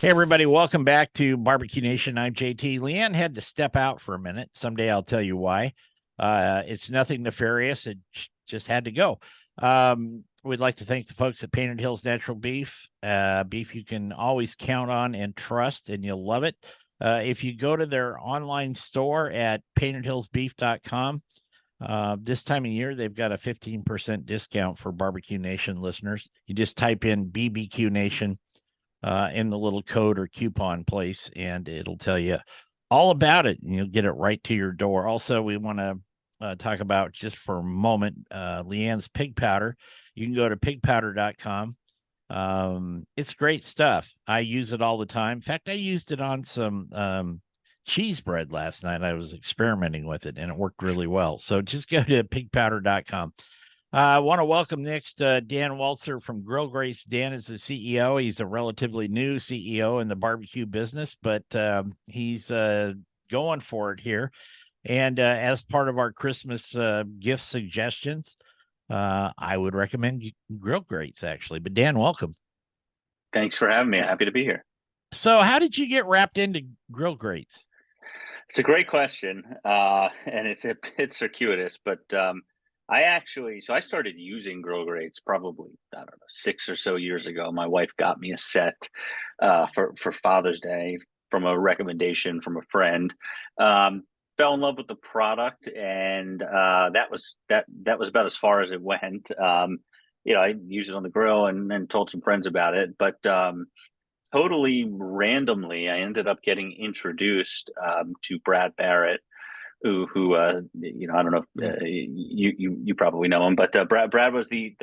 Hey, everybody, welcome back to Barbecue Nation. I'm JT. Leanne had to step out for a minute. Someday I'll tell you why. It's nothing nefarious. It just had to go. We'd like to thank the folks at Painted Hills Natural Beef. Beef you can always count on and trust, and you'll love it. If you go to their online store at paintedhillsbeef.com, this time of year, they've got a 15% discount for Barbecue Nation listeners. You just type in BBQ Nation in the little code or coupon place, and it'll tell you all about it, and you'll get it right to your door. Also, we want to talk about, just for a moment, Leanne's pig powder. You can go to pigpowder.com. It's great stuff. I use it all the time. In fact, I used it on some cheese bread last night. I was experimenting with it, and it worked really well. So just go to pigpowder.com. I want to welcome next Dan Waltzer from Grates. Dan is the CEO. He's a relatively new CEO in the barbecue business, but he's going for it here. And as part of our Christmas gift suggestions, I would recommend Grates, actually. But Dan, welcome. Thanks for having me. Happy to be here. So how did you get wrapped into Grates? It's a great question, and it's a bit circuitous, but I started using grill grates probably, I don't know, 6 or so years ago. My wife got me a set for Father's Day from a recommendation from a friend. Fell in love with the product, and that was about as far as it went. I used it on the grill and then told some friends about it, but totally randomly, I ended up getting introduced to Brad Barrett, who I don't know if you probably know him, but Brad was the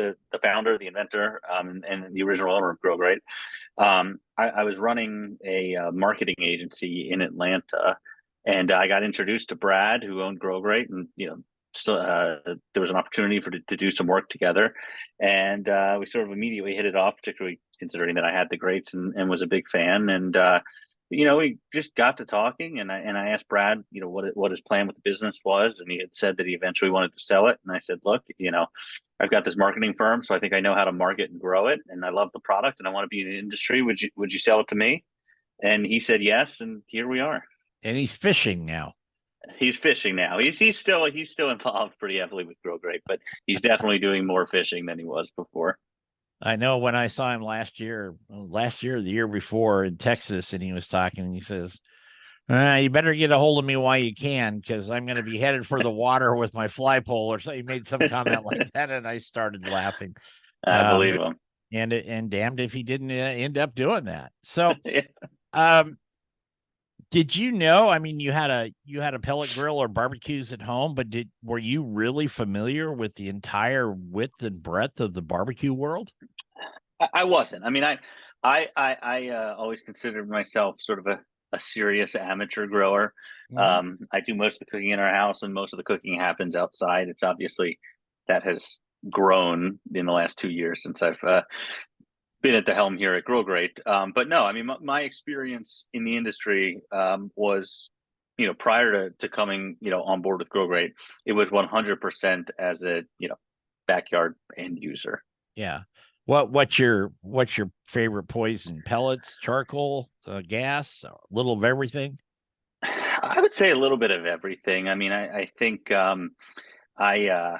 founder, the inventor, and the original owner of Grill Grate. I was running a marketing agency in Atlanta, and I got introduced to Brad, who owned Grill Grate, and so there was an opportunity to do some work together, and we sort of immediately hit it off, particularly considering that I had the grates and was a big fan. And we just got to talking, and I asked Brad, what his plan with the business was, and he had said that he eventually wanted to sell it. And I said, look, I've got this marketing firm, so I think I know how to market and grow it, and I love the product, and I want to be in the industry. Would you sell it to me? And he said yes, and here we are. And he's fishing now. He's fishing now. He's still involved pretty heavily with Grill Grate, but he's definitely doing more fishing than he was before. I know when I saw him the year before in Texas, and he was talking, and he says, you better get a hold of me while you can, because I'm going to be headed for the water with my fly pole, or so. He made some comment like that, and I started laughing. I believe him. And damned if he didn't end up doing that. So, Yeah. did you know? I mean, you had a pellet grill or barbecues at home, but were you really familiar with the entire width and breadth of the barbecue world? I wasn't. I mean, I always considered myself sort of a serious amateur grower. I do most of the cooking in our house, and most of the cooking happens outside. It's obviously that has grown in the last 2 years since I've been at the helm here at Grill Grate. But no, I mean, my experience in the industry was, prior to coming, on board with Grill Grate, it was 100% as a, backyard end user. Yeah. What's your favorite poison? Pellets, charcoal, gas, a little of everything? I would say a little bit of everything. I mean, I think I'd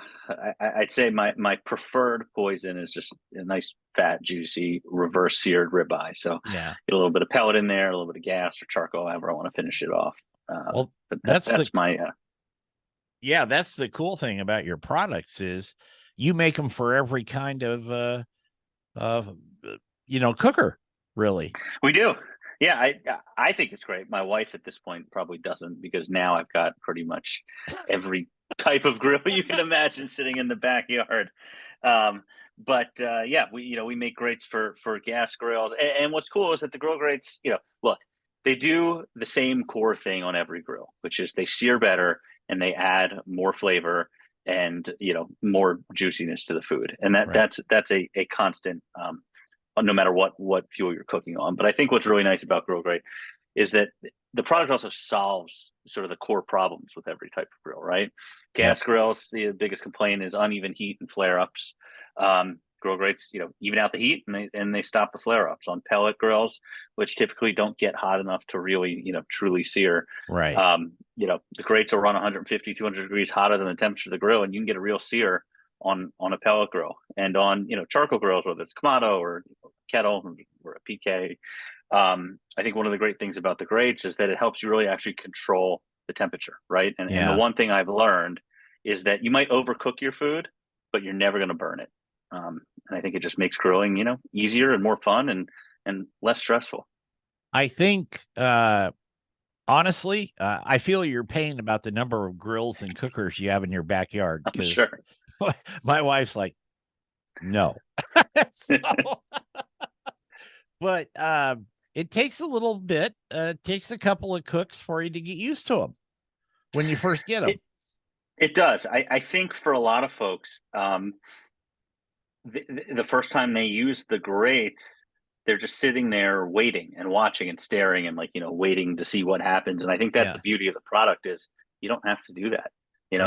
say my preferred poison is just a nice fat, juicy, reverse seared ribeye. So Yeah. get a little bit of pellet in there, a little bit of gas or charcoal, however I want to finish it off. Well, But that's that's my yeah, that's the cool thing about your products is you make them for every kind of cooker, really. we do. Yeah, I think it's great. My wife at this point probably doesn't, because now I've got pretty much every type of grill you can imagine sitting in the backyard. But yeah, we make grates for gas grills, and what's cool is that the grill grates, look, they do the same core thing on every grill, which is they sear better and they add more flavor and more juiciness to the food, and Right. that's a constant, no matter what fuel you're cooking on. But I think what's really nice about Grill Grate is that the product also solves sort of the core problems with every type of grill, right? Yep. Gas grills, the biggest complaint is uneven heat and flare ups. grill grates, even out the heat, and they stop the flare ups. On pellet grills, which typically don't get hot enough to really, truly sear. Right. The grates will run 150, 200 degrees hotter than the temperature of the grill, and you can get a real sear on a pellet grill. And on, charcoal grills, whether it's Kamado or kettle or a PK, I think one of the great things about the grates is that it helps you really actually control the temperature, right? And the one thing I've learned is that you might overcook your food, but you're never going to burn it. And I think it just makes grilling, easier and more fun and less stressful. I think, honestly, I feel your pain about the number of grills and cookers you have in your backyard. I'm sure. My wife's like, no. So, but it takes a little bit. It takes a couple of cooks for you to get used to them when you first get them. It does. I think for a lot of folks, the first time they use the grate, they're just sitting there waiting and watching and staring and waiting to see what happens. And I think that's the beauty of the product is you don't have to do that. You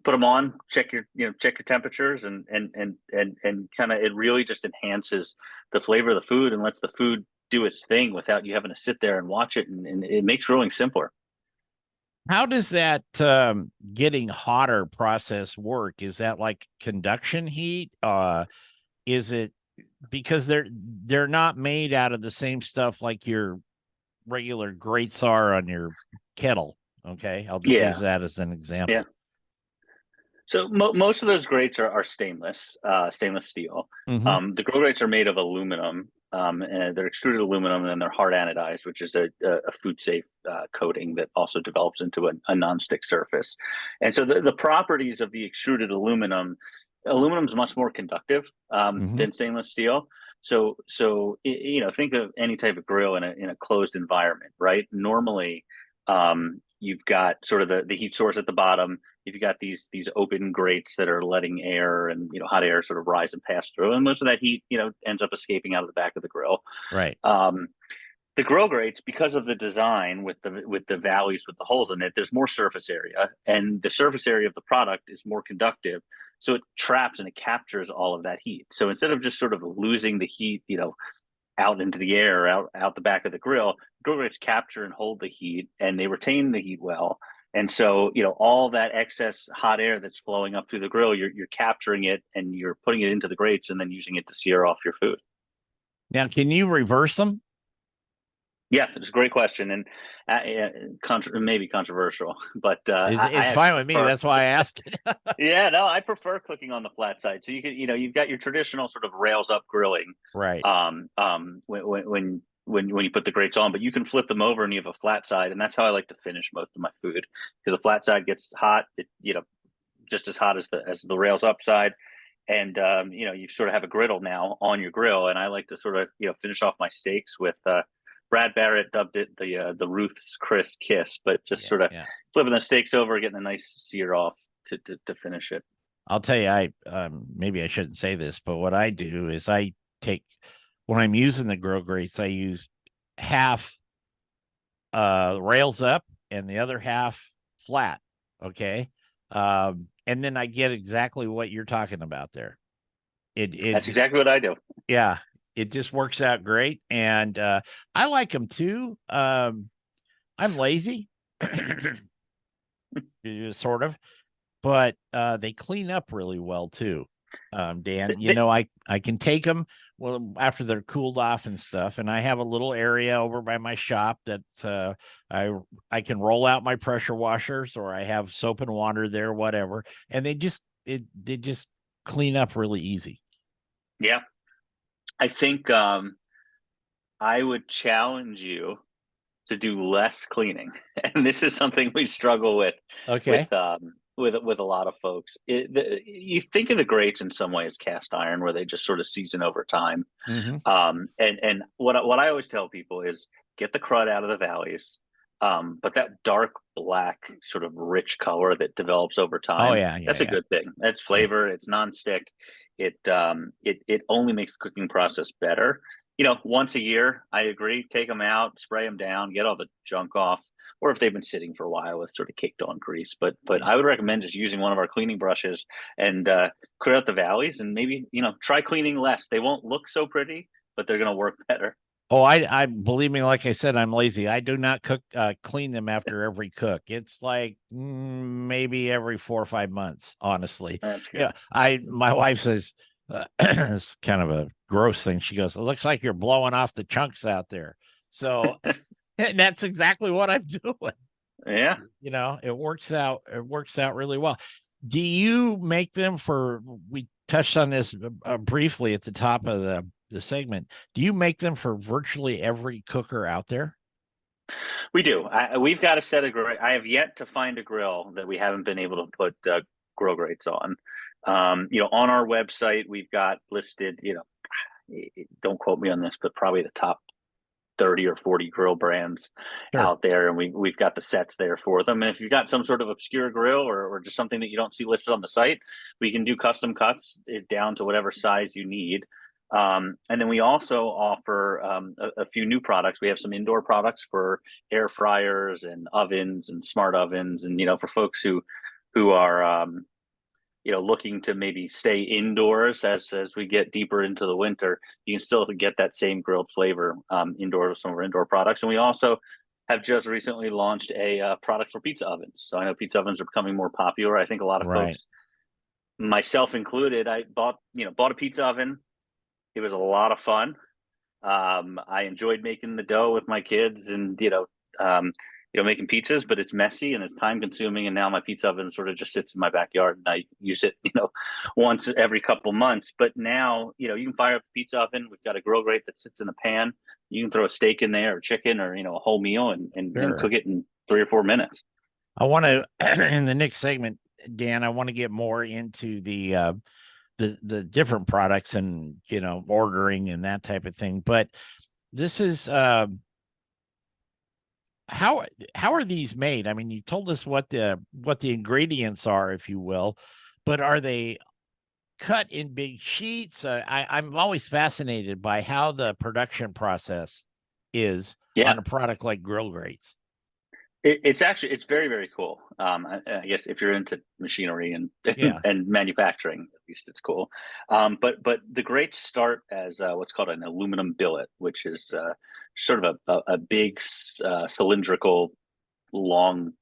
put them on, check your temperatures and kind of, it really just enhances the flavor of the food and lets the food do its thing without you having to sit there and watch it. And it makes grilling simpler. How does that getting hotter process work? Is that like conduction heat? Is it because they're not made out of the same stuff like your regular grates are on your kettle? Okay, I'll just use that as an example. Yeah. So most of those grates are stainless steel. Mm-hmm. The grill grates are made of aluminum, and they're extruded aluminum, and then they're hard anodized, which is a food safe coating that also develops into a nonstick surface. And so the properties of the extruded aluminum is much more conductive than stainless steel. So think of any type of grill in a closed environment, right? Normally, you've got sort of the heat source at the bottom. You've got these open grates that are letting air and hot air sort of rise and pass through, and most of that heat ends up escaping out of the back of the grill. Right. The grill grates, because of the design with the valleys with the holes in it, there's more surface area, and the surface area of the product is more conductive, so it traps and it captures all of that heat. So instead of just sort of losing the heat, out into the air, out the back of the grill grates capture and hold the heat, and they retain the heat well. And so, all that excess hot air that's flowing up through the grill, you're capturing it and you're putting it into the grates and then using it to sear off your food. Now, can you reverse them? Yeah, it's a great question, and maybe controversial, but it's fine with me. That's why I asked it. Yeah, no, I prefer cooking on the flat side. So you can, you've got your traditional sort of rails up grilling, right? When you put the grates on, but you can flip them over and you have a flat side, and that's how I like to finish most of my food, because the flat side gets hot, just as hot as the rails up side, and you sort of have a griddle now on your grill, and I like to sort of finish off my steaks with. Brad Barrett dubbed it the Ruth's Chris Kiss, but just sort of flipping the steaks over, getting a nice sear off to finish it. I'll tell you, I maybe I shouldn't say this, but what I do is I take, when I'm using the grill grates, I use half rails up and the other half flat. Okay. And then I get exactly what you're talking about there. That's exactly what I do. Yeah. It just works out great. And I like them too. I'm lazy, sort of, but they clean up really well too. Dan, I can take them after they're cooled off and stuff. And I have a little area over by my shop that I can roll out my pressure washers, or I have soap and water there, whatever. And they just clean up really easy. Yeah. I think I would challenge you to do less cleaning, and this is something we struggle with. Okay. With a lot of folks, you think of the grates in some ways cast iron, where they just sort of season over time. Mm-hmm. And what I always tell people is get the crud out of the valleys, but that dark black sort of rich color that develops over time. That's a good thing. That's flavor. It's nonstick. It only makes the cooking process better. once a year, I agree. Take them out, spray them down, get all the junk off. Or if they've been sitting for a while with sort of caked on grease. But Yeah. I would recommend just using one of our cleaning brushes and clear out the valleys, and maybe try cleaning less. They won't look so pretty, but they're going to work better. Oh, I believe me, like I said, I'm lazy. I do not clean them after every cook. It's like maybe every 4 or 5 months, honestly. That's good. Yeah, my wife says it's kind of a gross thing. She goes, "It looks like you're blowing off the chunks out there." So that's exactly what I'm doing. Yeah. It works out. It works out really well. Do you make them for? We touched on this briefly at the top of the segment. Do you make them for virtually every cooker out there? We do. We've got a set of grill. I have yet to find a grill that we haven't been able to put grill grates on. On our website, we've got listed, don't quote me on this, but probably the top 30 or 40 grill brands out there, and we've got the sets there for them. And if you've got some sort of obscure grill or just something that you don't see listed on the site, we can do custom cuts down to whatever size you need. And then we also offer a few new products. We have some indoor products for air fryers and ovens and smart ovens, and for folks who are looking to maybe stay indoors as we get deeper into the winter, you can still get that same grilled flavor indoors with some of our indoor products. And we also have just recently launched a product for pizza ovens. So I know pizza ovens are becoming more popular. I think a lot of folks, myself included, I bought a pizza oven. It was a lot of fun. I enjoyed making the dough with my kids and making pizzas, but it's messy and it's time consuming. And now my pizza oven sort of just sits in my backyard and I use it, once every couple months. But now, you can fire up the pizza oven. We've got a grill grate that sits in a pan. You can throw a steak in there or chicken or, a whole meal and cook it in 3 or 4 minutes. I want to, in the next segment, Dan, I want to get more into the different products and, ordering and that type of thing. But this is, how are these made? I mean, you told us what the ingredients are, if you will, but are they cut in big sheets? I'm always fascinated by how the production process is on a product like grill grates. It's very, very cool. I guess if you're into machinery and and manufacturing, at least it's cool. But the grates start as what's called an aluminum billet, which is sort of a big cylindrical, long,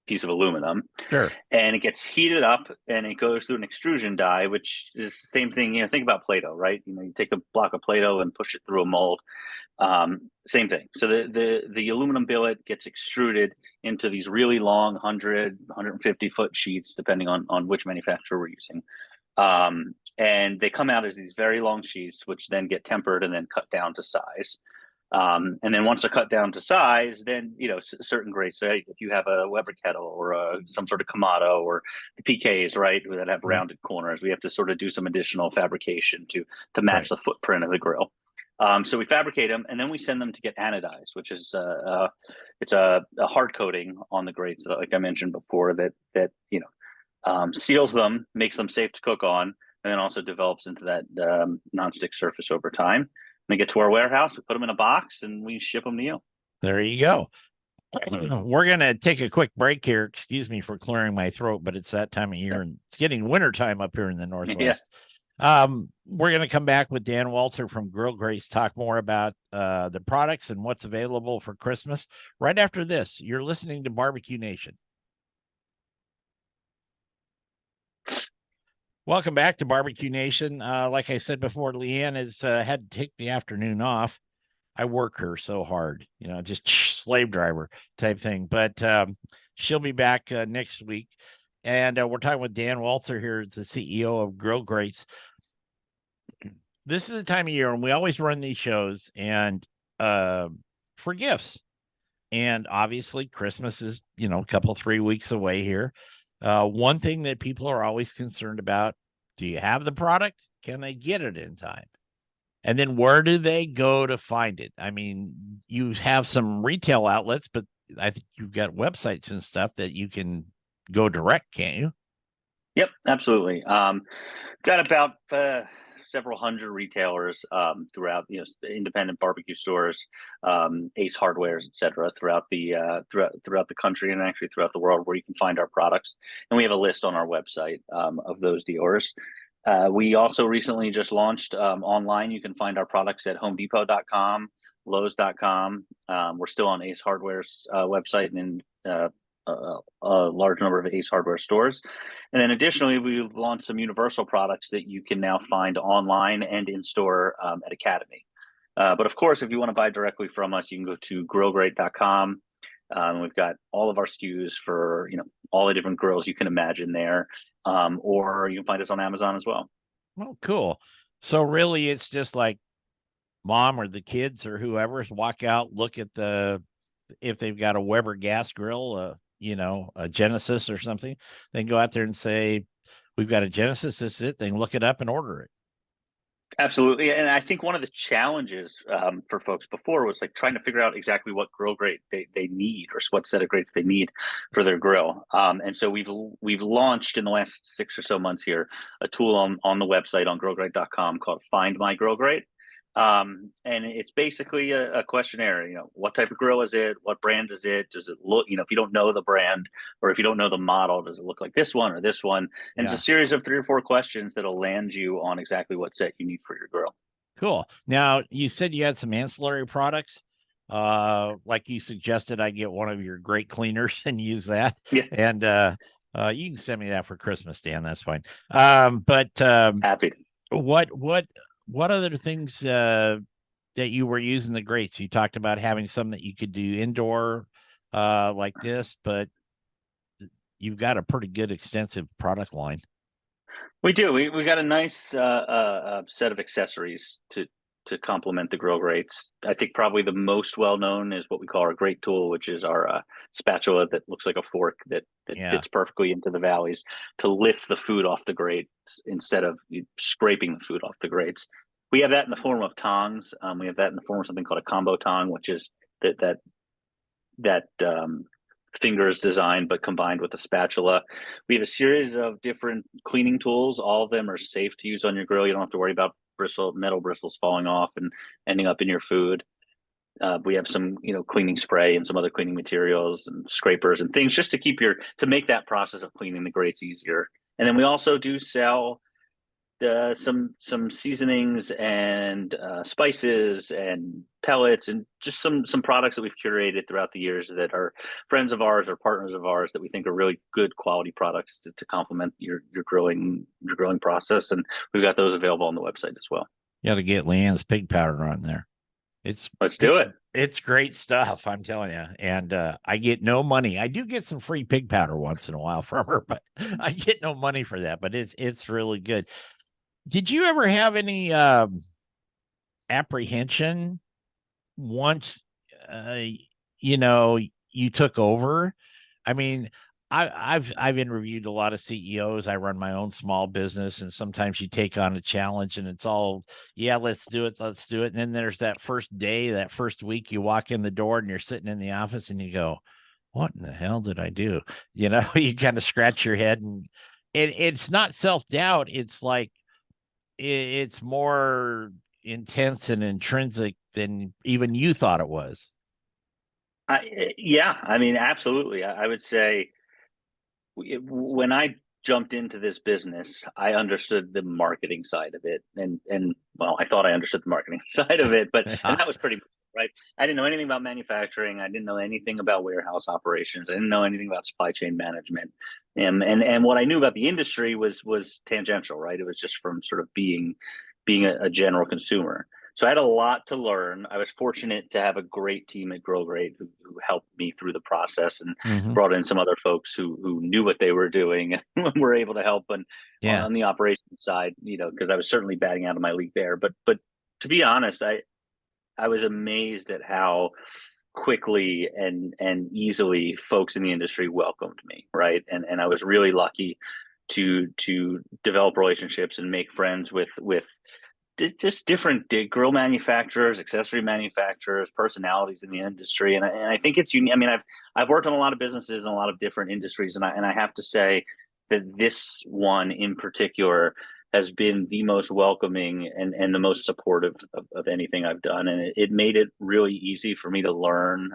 piece of aluminum. Sure. And it gets heated up and it goes through an extrusion die, which is the same thing. Think about Play-Doh, right? You take a block of Play-Doh and push it through a mold. Same thing. So the aluminum billet gets extruded into these really long 150 foot sheets, depending on which manufacturer we're using. And they come out as these very long sheets, which then get tempered and then cut down to size. And then once they're cut down to size, then certain grades. So if you have a Weber kettle or some sort of Kamado or the PKs, right, that have rounded corners, we have to sort of do some additional fabrication to match the footprint of the grill. So we fabricate them and then we send them to get anodized, which is it's a hard coating on the grates, like I mentioned before, that seals them, makes them safe to cook on, and then also develops into that nonstick surface over time. They get to our warehouse, we put them in a box, and we ship them to you. There you go. We're going to take a quick break here. Excuse me for clearing my throat, but it's that time of year, and it's getting wintertime up here in the Northwest. We're going to come back with Dan Waltzer from Grill Grates, talk more about the products and what's available for Christmas. Right after this, you're listening to Barbecue Nation. Welcome back to Barbecue Nation. Like I said before, Leanne has had to take the afternoon off. I work her so hard, just slave driver type thing. But she'll be back next week. And we're talking with Dan Waltzer here, the CEO of Grill Grates. This is the time of year, and we always run these shows and for gifts. And obviously, Christmas is, a couple, 3 weeks away here. One thing that people are always concerned about, do you have the product? Can they get it in time? And then where do they go to find it? I mean, you have some retail outlets, but I think you've got websites and stuff that you can go direct, can't you? Yep, absolutely. Got about several hundred retailers throughout, independent barbecue stores, Ace Hardwares, et cetera, throughout the country and actually throughout the world where you can find our products. And we have a list on our website of those dealers. We also recently just launched online. You can find our products at HomeDepot.com, Lowe's.com. We're still on Ace Hardware's website and in a large number of Ace Hardware stores. And then additionally, we've launched some universal products that you can now find online and in store at Academy. But of course, if you want to buy directly from us, you can go to grillgrate.com. We've got all of our SKUs for all the different grills you can imagine there, or you can find us on Amazon as well. Oh, cool. So really, it's just like mom or the kids or whoever's walk out, look at if they've got a Weber gas grill, a Genesis or something, then go out there and say, we've got a Genesis, this is it. Then look it up and order it. Absolutely. And I think one of the challenges for folks before was like trying to figure out exactly what grill grate they need or what set of grates they need for their grill. And so we've launched in the last 6 or so months here a tool on the website on grillgrate.com called Find My Grill Grate. And it's basically a questionnaire. What type of grill is it? What brand is it? Does it look, if you don't know the brand or if you don't know the model, does it look like this one or this one? And It's a series of 3 or 4 questions that'll land you on exactly what set you need for your grill. Cool. Now, you said you had some ancillary products. Like you suggested, I get one of your grate cleaners and use that. Yeah. And you can send me that for Christmas, Dan. That's fine. Happy. What other things that you were using the grates? You talked about having some that you could do indoor like this, but you've got a pretty good extensive product line. We do. We got a nice set of accessories to complement the grill grates. I think probably the most well known is what we call our grate tool, which is our spatula that looks like a fork that fits perfectly into the valleys to lift the food off the grates instead of scraping the food off the grates. We have that in the form of tongs. We have that in the form of something called a combo tong, which is that fingers design but combined with a spatula. We have a series of different cleaning tools. All of them are safe to use on your grill. You don't have to worry about metal bristles falling off and ending up in your food. We have some cleaning spray and some other cleaning materials and scrapers and things just to make that process of cleaning the grates easier. And then we also do sell some seasonings and spices and pellets and just some products that we've curated throughout the years that are friends of ours or partners of ours that we think are really good quality products to complement your grilling process. And we've got those available on the website as well. You got to get Leanne's pig powder on there. Let's do it. It's great stuff, I'm telling you. And I get no money. I do get some free pig powder once in a while from her, but I get no money for that. But it's really good. Did you ever have any apprehension once you took over? I mean, I've interviewed a lot of CEOs. I run my own small business, and sometimes you take on a challenge and it's all, let's do it. And then there's that first day, that first week, you walk in the door and you're sitting in the office and you go, what in the hell did I do? You kind of scratch your head, and it's not self-doubt. It's like, it's more intense and intrinsic than even you thought it was. I mean, absolutely. I would say when I jumped into this business, I understood the marketing side of it. And well, I thought I understood the marketing side of it, but and that was pretty right. I didn't know anything about manufacturing. I didn't know anything about warehouse operations. I didn't know anything about supply chain management. And what I knew about the industry was tangential, right? It was just from sort of being a general consumer. So I had a lot to learn. I was fortunate to have a great team at Grill Grate who helped me through the process and brought in some other folks who knew what they were doing and were able to help on the operations side, because I was certainly batting out of my league there. But to be honest, I was amazed at how quickly and easily folks in the industry welcomed me, right? And I was really lucky to develop relationships and make friends with just different grill manufacturers, accessory manufacturers, personalities in the industry, and I think it's unique. I mean, I've worked on a lot of businesses in a lot of different industries, and I have to say that this one in particular has been the most welcoming and the most supportive of anything I've done. And it made it really easy for me to learn,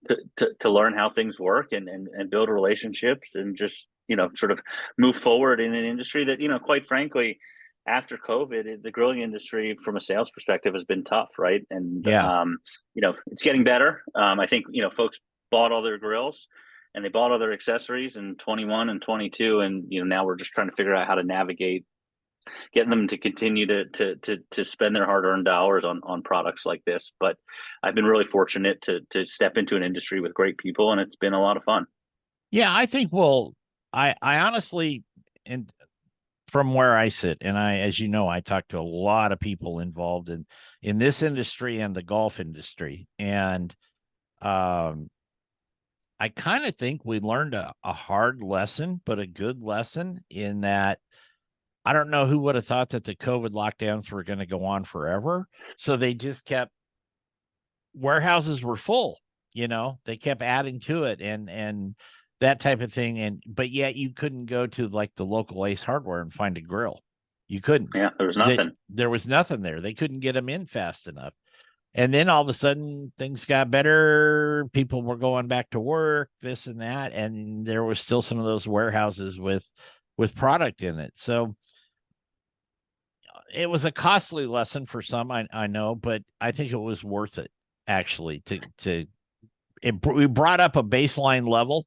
to learn how things work and build relationships and just, sort of move forward in an industry that, quite frankly, after COVID, the grilling industry from a sales perspective has been tough, right? And, Yeah. it's getting better. I think, folks bought all their grills and they bought all their accessories in 21 and 22. And, now we're just trying to figure out how to navigate getting them to continue to spend their hard-earned dollars on products like this. But I've been really fortunate to step into an industry with great people, and it's been a lot of fun. Yeah, I think I honestly, and from where I sit, and as you know, I talk to a lot of people involved in this industry and the golf industry. And I kind of think we learned a hard lesson, but a good lesson in that I don't know who would have thought that the COVID lockdowns were going to go on forever. So they just kept, warehouses were full, they kept adding to it and that type of thing. But yet you couldn't go to like the local Ace Hardware and find a grill. You couldn't. Yeah, there was nothing. There was nothing there. They couldn't get them in fast enough. And then all of a sudden things got better. People were going back to work, this and that. And there was still some of those warehouses with product in it. So it was a costly lesson for some, I know, but I think it was worth it actually we brought up a baseline level,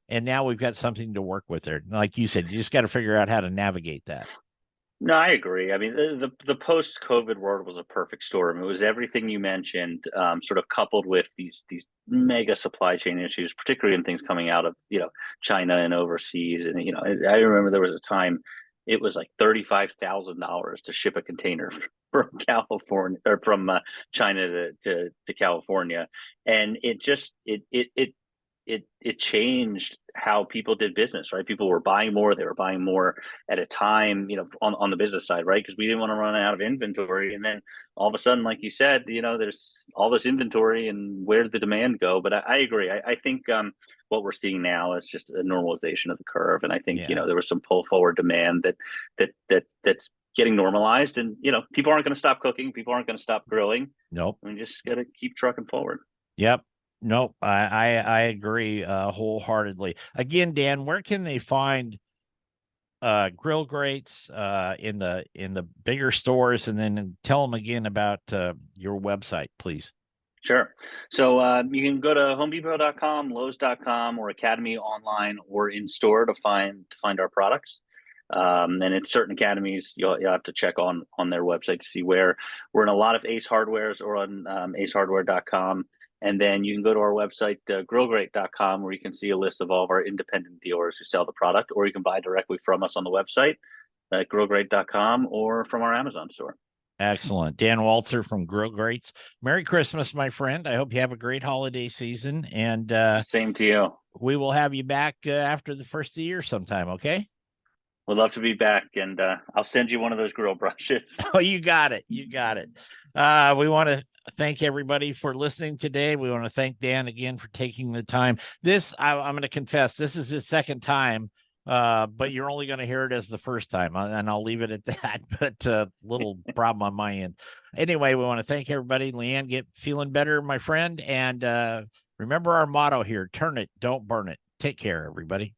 and now we've got something to work with there. Like you said, you just got to figure out how to navigate that. No, I agree. I mean, the post-COVID world was a perfect storm. It was everything you mentioned, sort of coupled with these mega supply chain issues, particularly in things coming out of China and overseas. And I remember there was a time it was like $35,000 to ship a container from California or from China to California, and it changed how people did business, right? People were buying more. They were buying more at a time, on the business side, right? Because we didn't want to run out of inventory. And then all of a sudden, like you said, there's all this inventory and where did the demand go? But I agree. I think what we're seeing now is just a normalization of the curve. And I think, there was some pull forward demand that's getting normalized, and, people aren't going to stop cooking. People aren't going to stop grilling. Nope. We just got to keep trucking forward. Yep. Nope. I agree wholeheartedly. Again, Dan, where can they find grill grates in the bigger stores, and then tell them again about your website, please? Sure. So you can go to homedepot.com, lowes.com, or Academy online or in store to find our products. And it's certain academies you'll have to check on their website to see where. We're in a lot of Ace Hardwares or on acehardware.com. And then you can go to our website, grillgrate.com, where you can see a list of all of our independent dealers who sell the product, or you can buy directly from us on the website at grillgrate.com or from our Amazon store. Excellent. Dan Waltzer from Grill Grates. Merry Christmas, my friend. I hope you have a great holiday season. And same to you. We will have you back after the first of the year sometime, okay? We'd love to be back, and I'll send you one of those grill brushes. Oh, you got it. You got it. We want to thank everybody for listening today. We want to thank Dan again for taking the time. I'm going to confess, this is his second time, but you're only going to hear it as the first time, and I'll leave it at that. But little problem on my end. Anyway, we want to thank everybody. Leanne, get feeling better, my friend. And remember our motto here: turn it, don't burn it. Take care, everybody.